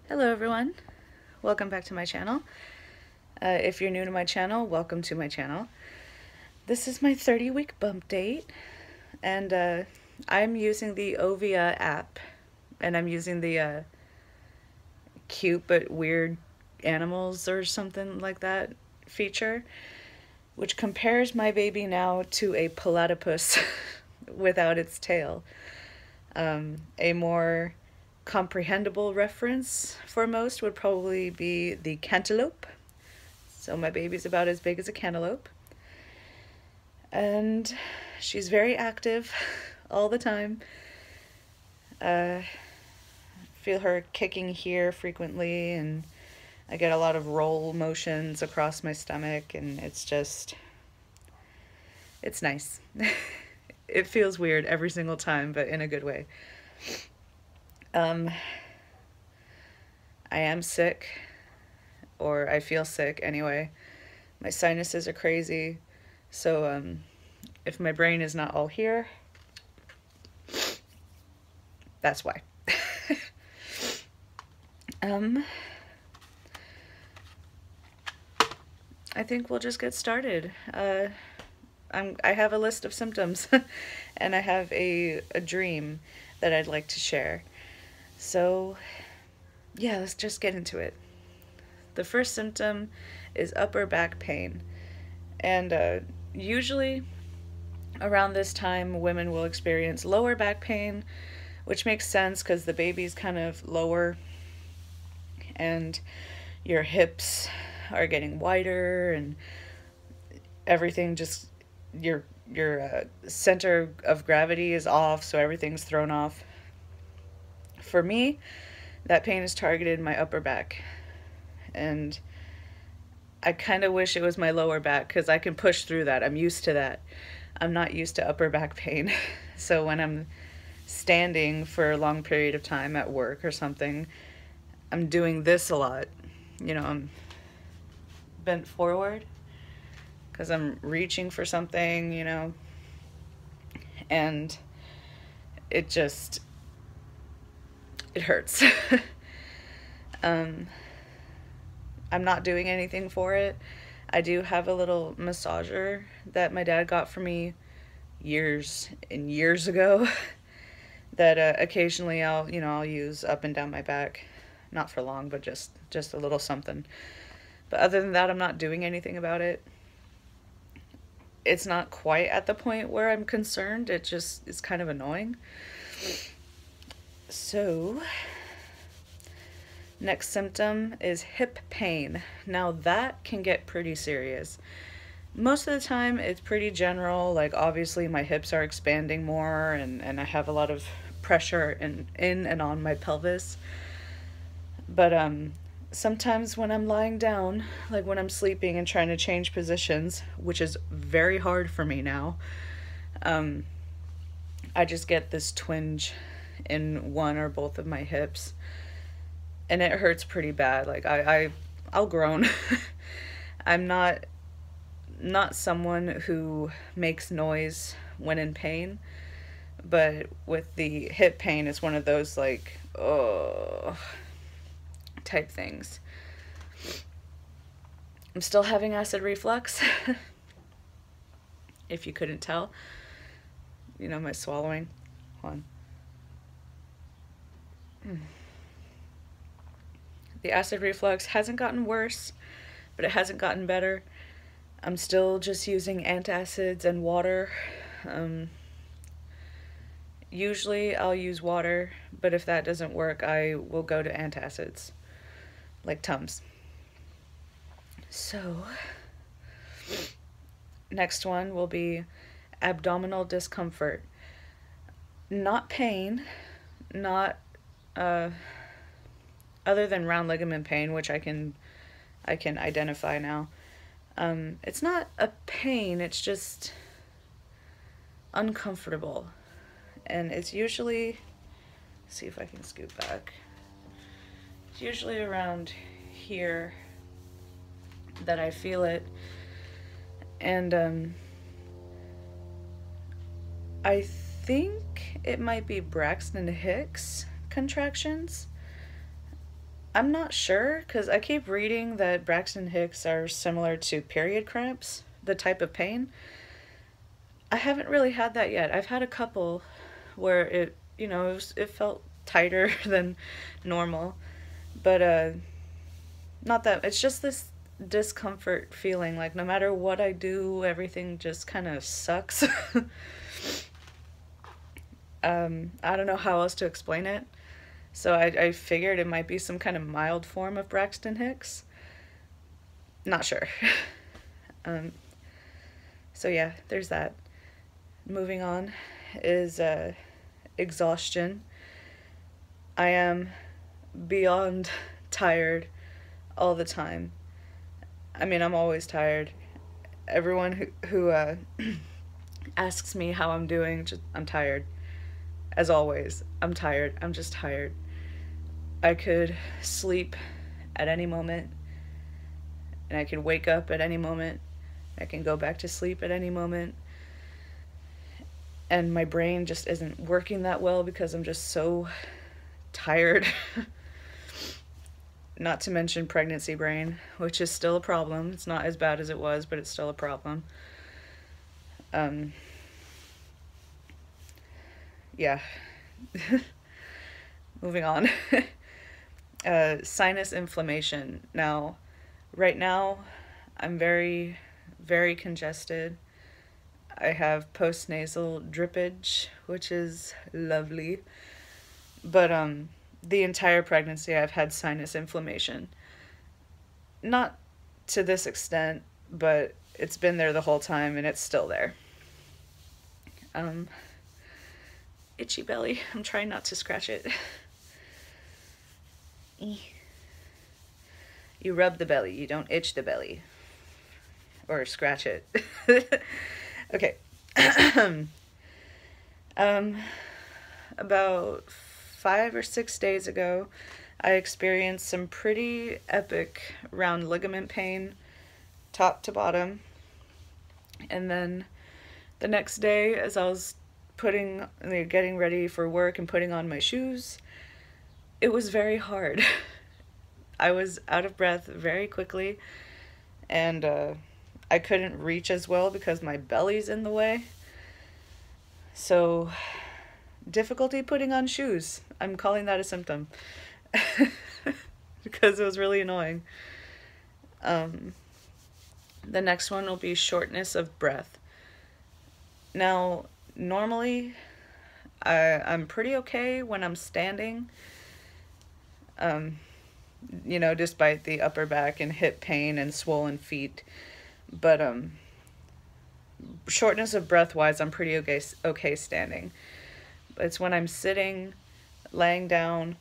Hello everyone, welcome back to my channel. If you're new to my channel, welcome to my channel. This is my 30-week bump date, and I'm using the Ovia app, and I'm using the cute but weird animals or something like that feature, which compares my baby now to a platypus without its tail. A more comprehensible reference for most would probably be the cantaloupe. So my baby's about as big as a cantaloupe. And she's very active all the time. Feel her kicking here frequently, and I get a lot of roll motions across my stomach, and it's nice. It feels weird every single time, but in a good way. I am sick, or I feel sick anyway. My sinuses are crazy, so if my brain is not all here, that's why. I think we'll just get started. I have a list of symptoms, and I have a dream that I'd like to share. So, yeah, let's just get into it. The first symptom is upper back pain. And usually around this time, women will experience lower back pain, which makes sense because the baby's kind of lower and your hips are getting wider and everything just, your center of gravity is off, so everything's thrown off. For me, that pain is targeted my upper back, and I kind of wish it was my lower back because I can push through that. I'm used to that. I'm not used to upper back pain. So when I'm standing for a long period of time at work or something, I'm doing this a lot. You know, I'm bent forward because I'm reaching for something, you know, and it hurts. I'm not doing anything for it. I do have a little massager that my dad got for me years and years ago that occasionally I'll use up and down my back. Not for long, but just a little something. But other than that, I'm not doing anything about it. It's not quite at the point where I'm concerned. It's kind of annoying. So, next symptom is hip pain. Now that can get pretty serious. Most of the time it's pretty general, like obviously my hips are expanding more and I have a lot of pressure in and on my pelvis. But sometimes when I'm lying down, like when I'm sleeping and trying to change positions, which is very hard for me now, I just get this twinge in one or both of my hips, and it hurts pretty bad. Like I'll groan. I'm not someone who makes noise when in pain, but with the hip pain, it's one of those like, oh, type things. I'm still having acid reflux. If you couldn't tell, you know, my swallowing. Hold on. The acid reflux hasn't gotten worse, but it hasn't gotten better. I'm still just using antacids and water. Usually I'll use water, but if that doesn't work, I will go to antacids, like Tums. So, next one will be abdominal discomfort. Not pain, not other than round ligament pain, which I can identify now. It's not a pain, it's just uncomfortable. And it's usually, see if I can scoot back. It's usually around here that I feel it. And I think it might be Braxton Hicks contractions. I'm not sure because I keep reading that Braxton Hicks are similar to period cramps, the type of pain. I haven't really had that yet. I've had a couple where it felt tighter than normal, but not that. It's just this discomfort feeling like no matter what I do, everything just kind of sucks. I don't know how else to explain it. So I figured it might be some kind of mild form of Braxton Hicks. Not sure. um, so yeah, there's that. Moving on is exhaustion. I am beyond tired all the time. I mean, I'm always tired. Everyone who asks me how I'm doing, I'm tired. As always, I'm tired. I'm just tired. I could sleep at any moment, and I can wake up at any moment. I can go back to sleep at any moment. And my brain just isn't working that well because I'm just so tired. Not to mention pregnancy brain, which is still a problem. It's not as bad as it was, but it's still a problem. Yeah. Moving on. Sinus inflammation. Now, right now, I'm very, very congested. I have postnasal drippage, which is lovely. But the entire pregnancy, I've had sinus inflammation. Not to this extent, but it's been there the whole time, and it's still there. Itchy belly. I'm trying not to scratch it. You rub the belly, you don't itch the belly. Or scratch it. Okay. About 5 or 6 days ago, I experienced some pretty epic round ligament pain, top to bottom. And then the next day, as I was getting ready for work and putting on my shoes, it was very hard. I was out of breath very quickly, and I couldn't reach as well because my belly's in the way. So, difficulty putting on shoes. I'm calling that a symptom. Because it was really annoying. The next one will be shortness of breath. Now, normally, I'm pretty okay when I'm standing. Despite the upper back and hip pain and swollen feet. But shortness of breath wise, I'm pretty okay standing. But it's when I'm sitting, laying down,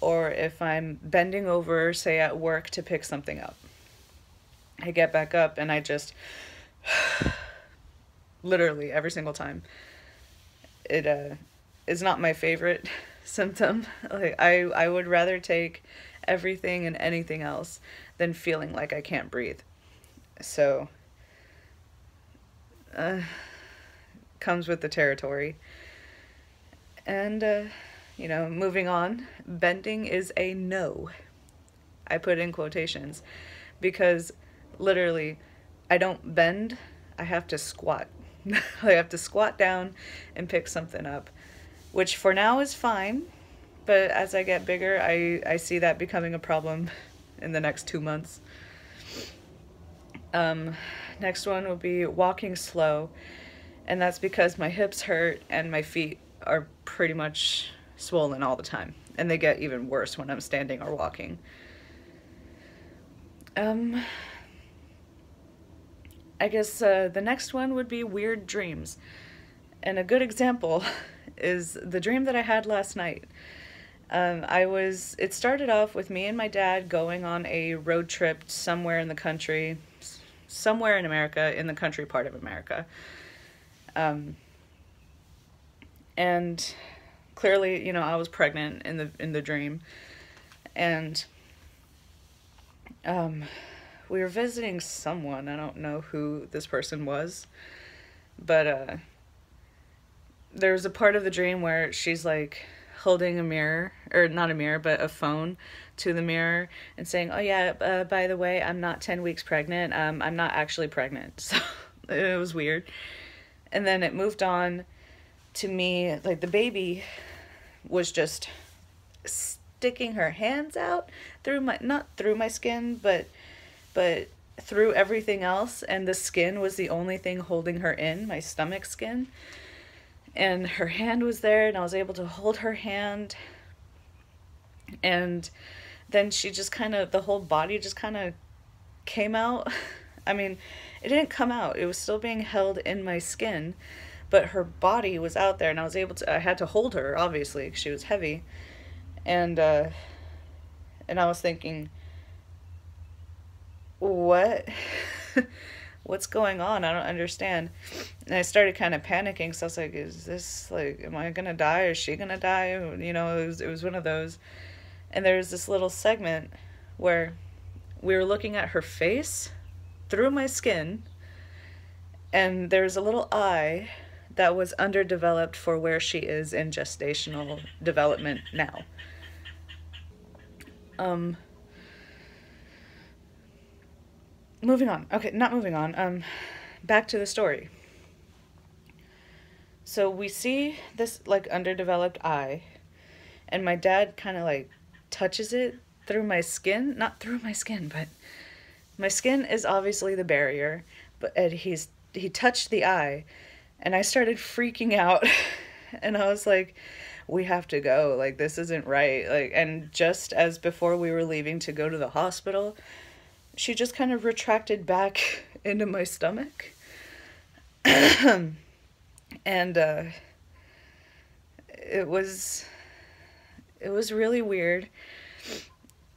or if I'm bending over, say at work, to pick something up. I get back up and I just literally every single time. It is not my favorite symptom. Like I would rather take everything and anything else than feeling like I can't breathe. So comes with the territory. And moving on, bending is a no. I put in quotations because literally I don't bend, I have to squat. I have to squat down and pick something up, which for now is fine, but as I get bigger, I see that becoming a problem in the next 2 months. Next one will be walking slow, and that's because my hips hurt and my feet are pretty much swollen all the time, and they get even worse when I'm standing or walking. I guess the next one would be weird dreams. And a good example is the dream that I had last night. It started off with me and my dad going on a road trip somewhere in the country, somewhere in America, in the country part of America. And clearly, I was pregnant in the dream. And we were visiting someone. I don't know who this person was, but there was a part of the dream where she's like holding a mirror, or not a mirror, but a phone to the mirror and saying, "Oh yeah, by the way, I'm not 10 weeks pregnant. I'm not actually pregnant." So it was weird. And then it moved on to me, like the baby was just sticking her hands out through my, not through my skin, but through everything else, and the skin was the only thing holding her in, my stomach skin. And her hand was there, and I was able to hold her hand. And then she just kind of, the whole body just kind of came out. I mean, it didn't come out. It was still being held in my skin, but her body was out there, and I was able to, I had to hold her, obviously, because she was heavy. And I was thinking, what? What's going on? I don't understand. And I started kind of panicking, so I was like, is this, like, am I gonna die? Is she gonna die? You know, it was one of those. And there was this little segment where we were looking at her face through my skin, and there's a little eye that was underdeveloped for where she is in gestational development now. Moving on. Okay, not moving on. Back to the story. So we see this, like, underdeveloped eye, and my dad kind of, like, touches it through my skin. Not through my skin, but my skin is obviously the barrier, but he touched the eye, and I started freaking out. And I was like, we have to go. Like, this isn't right. Like, and just as before we were leaving to go to the hospital, she just kind of retracted back into my stomach. And it was really weird.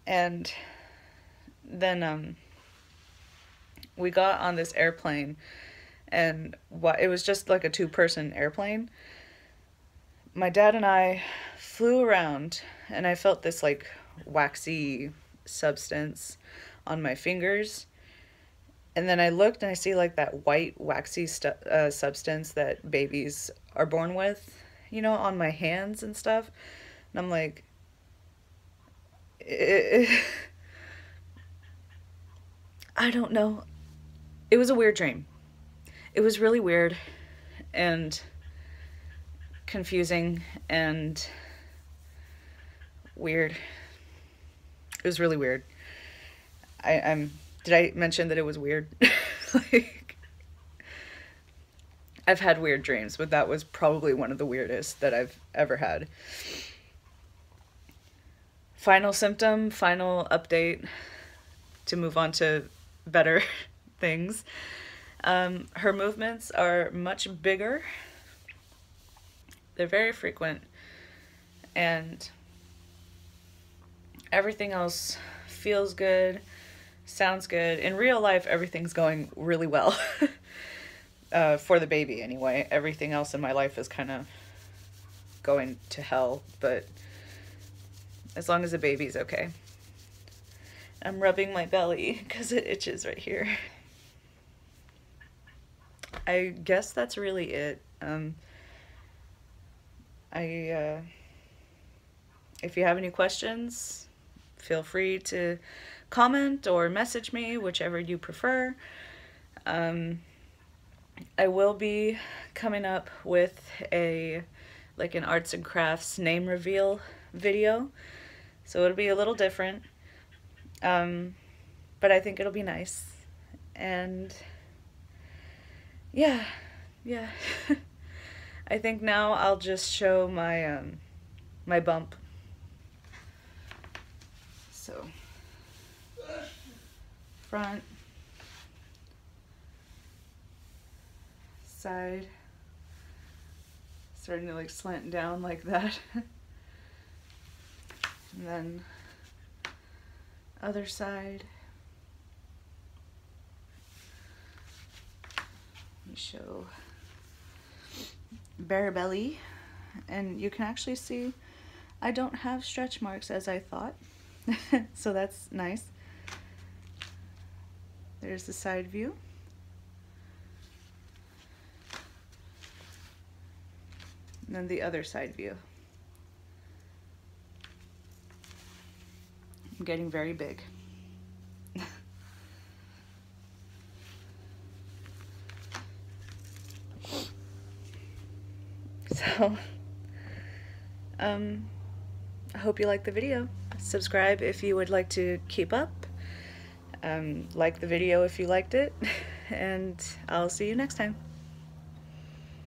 And then we got on this airplane, and it was just like a 2-person airplane. My dad and I flew around, and I felt this, like, waxy substance on my fingers. And then I looked, and I see, like, that white waxy substance that babies are born with, you know, on my hands and stuff. And I'm like, I don't know. It was a weird dream. It was really weird and confusing and weird. It was really weird. Did I mention that it was weird? Like, I've had weird dreams, but that was probably one of the weirdest that I've ever had. Final symptom, final update to move on to better things. Her movements are much bigger. They're very frequent, and everything else feels good, sounds good. In real life, everything's going really well. For the baby, anyway. Everything else in my life is kind of going to hell, but as long as the baby's okay. I'm rubbing my belly because it itches right here. I guess that's really it. If you have any questions, feel free to comment or message me, whichever you prefer. I will be coming up with an arts and crafts name reveal video, so it'll be a little different, but I think it'll be nice. And yeah. I think now I'll just show my my bump. So, front, side, starting to, like, slant down like that. And then other side. Let me show bare belly, and you can actually see I don't have stretch marks as I thought. So that's nice. There's the side view. And then the other side view. I'm getting very big. So, I hope you liked the video. Subscribe if you would like to keep up. Like the video if you liked it. And I'll see you next time.